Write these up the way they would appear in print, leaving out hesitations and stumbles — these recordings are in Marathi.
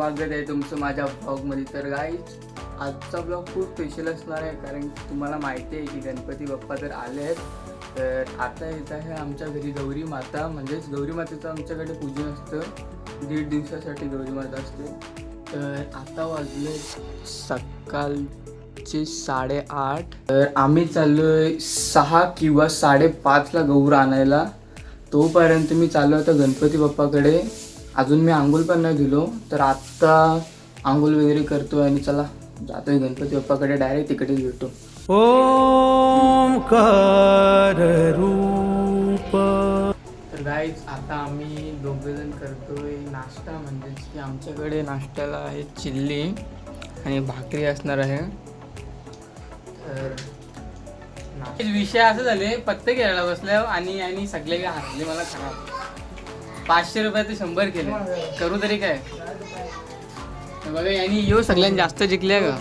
स्वागत आहे तुमचं माझ्या ब्लॉगमध्ये. तर गाईज आजचा ब्लॉग खूप स्पेशल असणार आहे, कारण तुम्हाला माहिती आहे की गणपती बाप्पा तर आले आहेत. तर आता येत आहे आमच्या घरी गौरी माता, म्हणजेच गौरी मातेचं आमच्याकडे पूजन असतं. 1.5 दिवसासाठी गौरी माता असते. तर आता वाजले सकाळचे 8:30. तर आम्ही चाललोय 6 किंवा 5:30ला गौर आणायला. तोपर्यंत मी चाललो होतो गणपती बाप्पाकडे. अजून मी आंघोळ पण नाही दिलो, तर आत्ता आंघोळ वगैरे करतो आणि चला जातोय गणपती बाप्पाकडे. डायरेक्ट तिकडेच भेटतो. ओंकार रूप. तर गाईज आता आम्ही दोघंजण करतोय नाश्ता, म्हणजेच की आमच्याकडे नाश्त्याला आहे चिल्ली आणि भाकरी असणार आहे. तर विषय असं झाले, पत्ते खेळायला बसल्यावर आणि सगळे काय हरले मला खराब. 500 रुपयाचे 100 केले, करू तरी काय. बघा यांनी येऊ सगळ्यांनी जास्त जिंकल्या का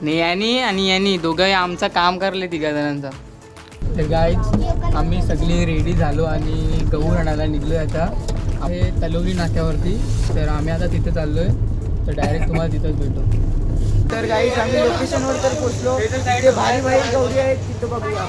नाही, यांनी आणि यांनी दोघं आमचं काम करले 3 जणांचा. तर गाईज आम्ही सगळे रेडी झालो आणि गहू आणायला निघलो आता. आहे तलोरी नाक्यावरती. तर आम्ही आता तिथे चाललोय, तर डायरेक्ट तुम्हाला तिथंच भेटू. तर गाईज आम्ही लोकेशनवर तर पोहोचलो. तिथे भारी भारी गौरी आहेत, तिथं बघूया.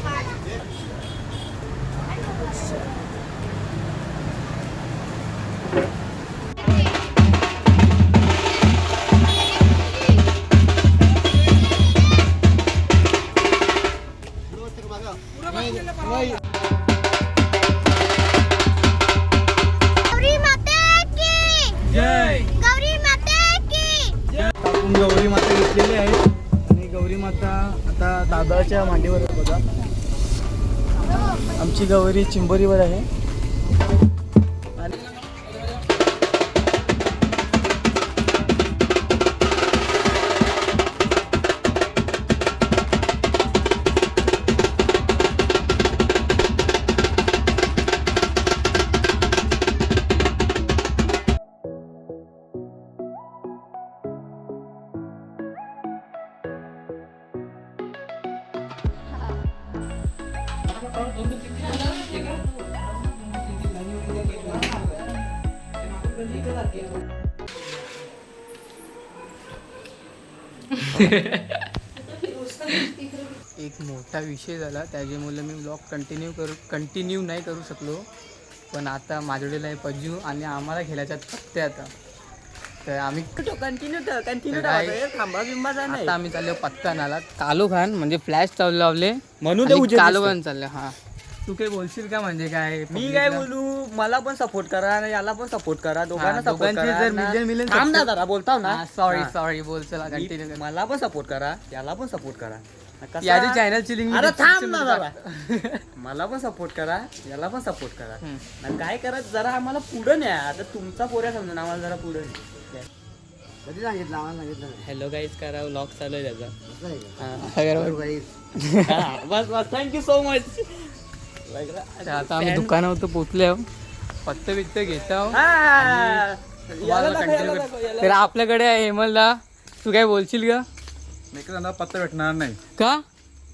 आपण गौरी माता घेतलेली आहे आणि गौरी माता आता दादाच्या मांडीवर आहे बघा. आमची गौरी चिंबोरीवर आहे. एक मोठा विषय झाला, त्याच्यामुळे मी ब्लॉग कंटिन्यू नाही करू शकलो. पण आता माझ्याकडे आहे पज्जू आणि आम्हाला खेळायच्यात पत्ते. आता तर आम्ही कंटिन्यू थांबा बिंबाचा नाही. आता आम्ही चाललो पत्ता नाला. कालो खान म्हणजे फ्लॅश चालू लावले म्हणून आणि कालो खान चालले. हा तू काही बोलशील का, म्हणजे काय मी काय बोलू. मला पण सपोर्ट करा आणि याला पण सपोर्ट करा, दोघांना सपोर्ट दोघांचे करा. जर मिलियन थांब ना जरा, बोलताव ना. सॉरी बोल. चला कंटिन्यू. मला पण सपोर्ट करा, याला पण सपोर्ट करा. याची चॅनलची लिंक अरे थांब ना जरा. मला पण सपोर्ट करा, याला पण सपोर्ट करा. आणि काय करा, जरा आम्हाला पुढे न्या. आता तुमचा पोऱ्या समजून आम्हाला जरा पुढे न्या. कधी सांगितलं आम्हाला? सांगितलं हॅलो गाईज करा, व्लॉग चालू आहे त्याचा. बस बस, थँक्यू सो मच. आता आम्ही दुकानावर पोचलो, पत्ते बित्ते घेतो. तर आपल्याकडे आहे हेमलदा. तू काय बोलशील का? पत्ता भेटणार नाही का?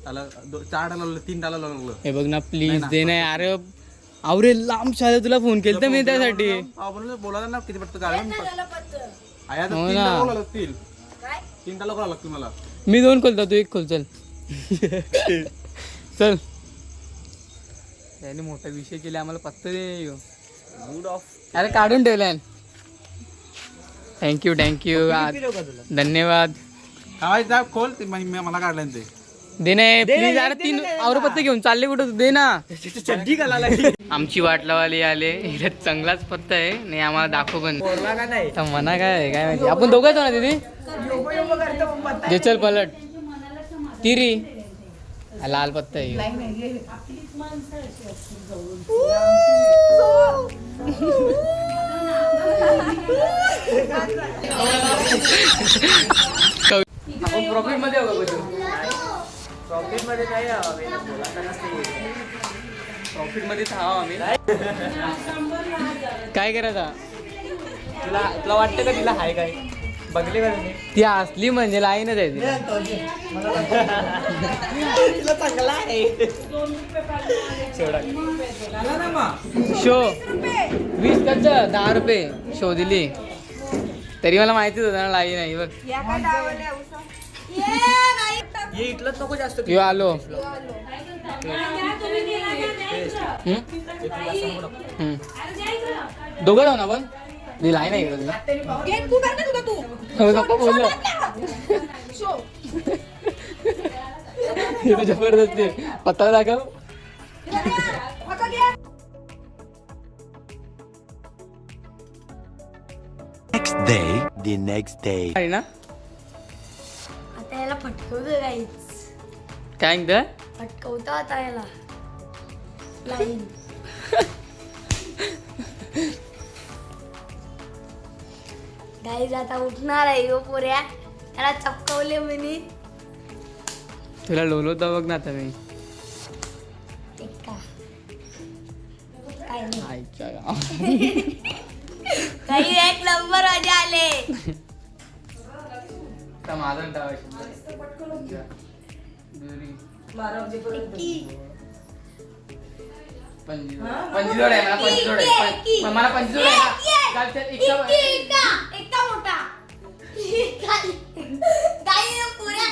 त्याला 4 लागलं, 3 लागलं. हे बघ ना प्लीज दे ना. अरे आवरे लांब शाळे तुला फोन केलं तर मी त्यासाठी. बोलायला ना किती पत्ता काढून 3 लागतील मला. मी 2 खोलतो, तू 1 खोल. चल चल. त्याने मोठा विषय केला, आम्हाला पत्ता दे. Mood off. अरे काढून ठेवलाय. थँक्यू धन्यवाद. खोल ते मला काढलाय ते. दे नाही प्लीज. अरे 3 और पत्ते घेऊन चालले कुठं, दे ना. चड्डी घालायला आमची वाट लावाली आले. हिला चांगलाच पत्ता आहे नाही, आम्हाला दाखव पण. तर मना काय माहिती. आपण दोघंच ना तिथे. जे चल पलट तिरी. लाल पत्ता आहे. आपण प्रॉफिट मध्ये प्रॉफिट मध्ये काय प्रॉफिट मध्ये आम्ही काय करायचं. तुला वाटतं का तिला हाय काय? बघले का तुम्ही? ती असली म्हणजे लाईनच आहे ती. तिला चांगला आहे. शो 20 10 रुपये शो दिली. तरी मला माहितीच होतं ना लाई नाही बघ. हे इथलंच नको जास्त यो आलो. दोघं जाऊ ना आपण लाई नाही घेतलं बोललो जबरदस्ती पत्ता दाखव. The next day. आहे ना आता याला फटकवतो गाईच काय एकदा फटकवतो आता याला लाईन गाईज आता उठणार आहे यो पोऱ्या त्याला चपकवले म्हणे तुला लोलवता बघ ना आता मी एका काय नाही आईच्या गाव. काही एक नंबर वाजे आले आता माझं टाकायचं. दुरी. पंचजोड आहे मला पंचजोड आहे मला पंचजोड आहे ना. कालच्या एका मोठा काही पुऱ्या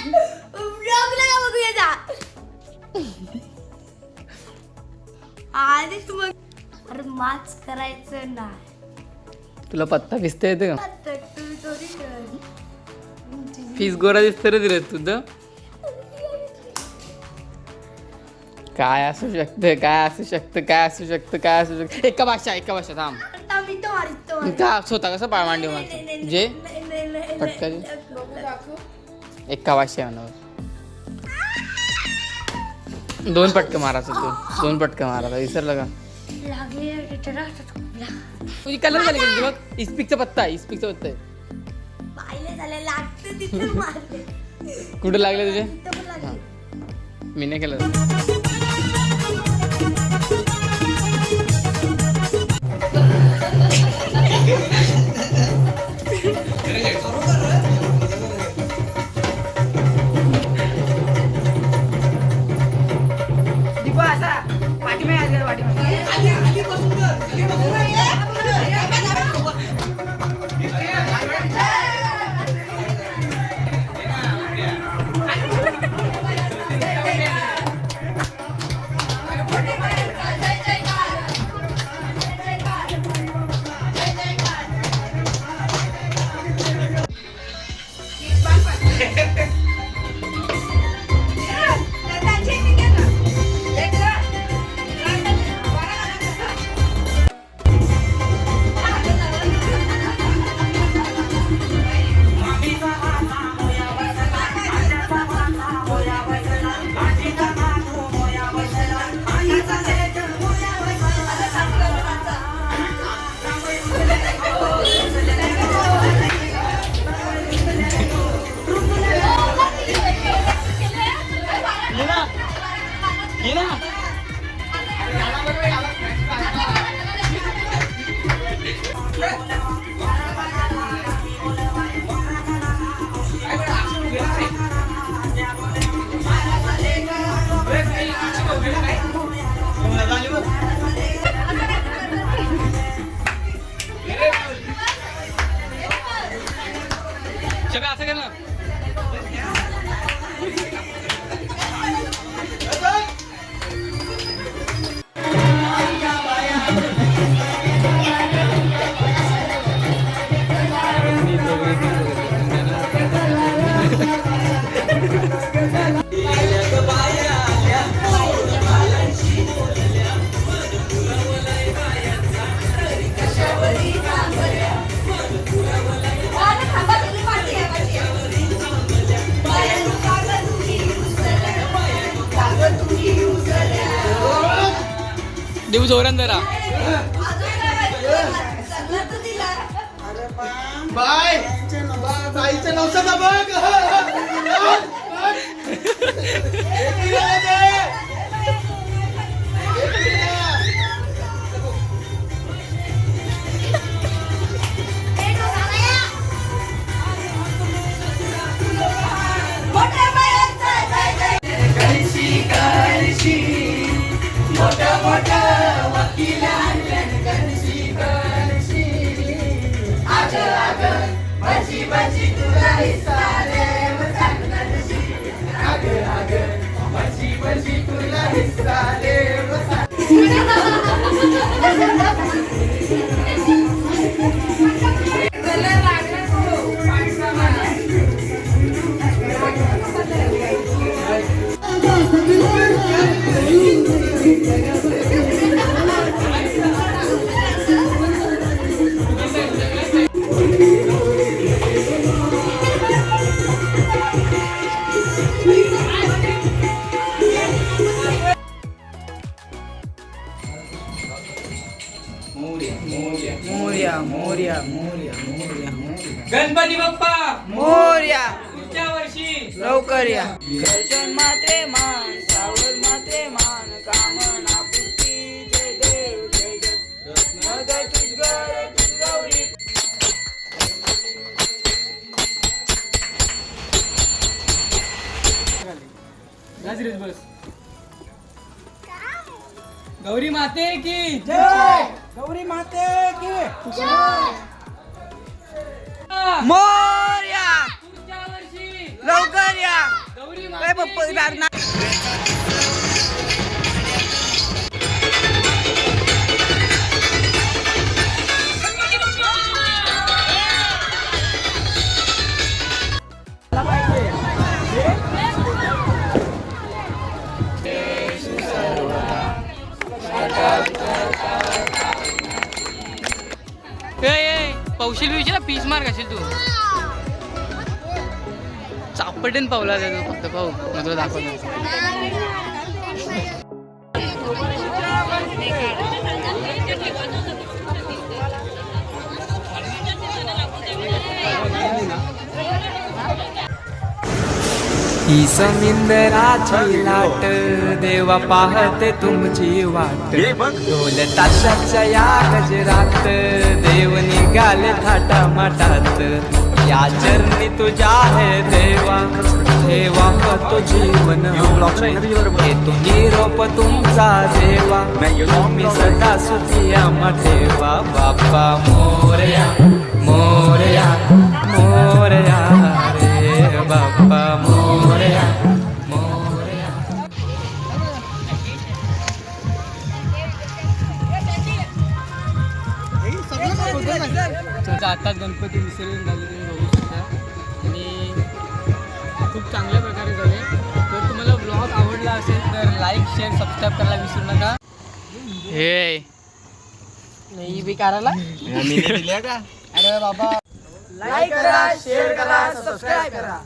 ब्लॉगला का बघूया जा आधीच मग अरे माच करायचं ना तुला पत्ता पिसता येतं का आता तू थोडी कर. फीस गोरा दिसत रे दिलं तुझं. काय असू शकतं काय असू शकतं काय असू शकतं काय असू शकतं. एका भाषा थांब आता मी तो मारतो का स्वतः कसं पाळमांडी मारतो जे पटका एका भाषा आहे म्हणा. दोन पटकं मारायचं तू दोन पटकं मारायचा विसरलं का लागले तुझी कलर झाली का बघ. इस्पिकचा पत्ता आहे इस्पिकचा पत्ता आहे. पाहिले झाले लागते तिथे मारले कुठं लागले तुझे तिथं पण लागले मी नाही केलं. सगळं असं कर ना. देऊ जोरान जरा. बाय बाईचं नवसाचा बघ. वकील गणपती बाप्पा मोरया पुढच्या वर्षी लवकर या. दर्शन मात्रे मान सावध मात्रे मान कामना पूर्ती जय देव जय देव रत्न तुझ घर तुझ गौरी. बस गौरी माते की जय गौरी माते की मोरया पुढच्या वर्षी लवकर या. गौरी काय पप्पा ना पौशील विचार पीस मार असेल तू चापटेन पावला जातो फक्त पाहू मग तुला दाखवतो. ही समिंदराची लाट देवा पाहते तुमची वाट. ढोल ताशाच्या या गजरात देव निघाले थाटा माटात. या चरणी तुझ्या आहे देवा ठेवा तो जीवन हे तू निरोप तुमचा देवा. मी सदा सुखिया ठेवा बाप्पा मोरया मोरया मोरया रे बाप्पा मोरया मोरया. तुमचा आताच गणपती विसर्जन झाले तुम्ही बघू शकता आणि खूप चांगल्या प्रकारे झाले. तर तुम्हाला ब्लॉग आवडला असेल तर लाईक शेअर सबस्क्राईब करायला विसरू नका. हे नाही बी करायला अरे बाबा लाईक करा शेअर करा सबस्क्राईब करा.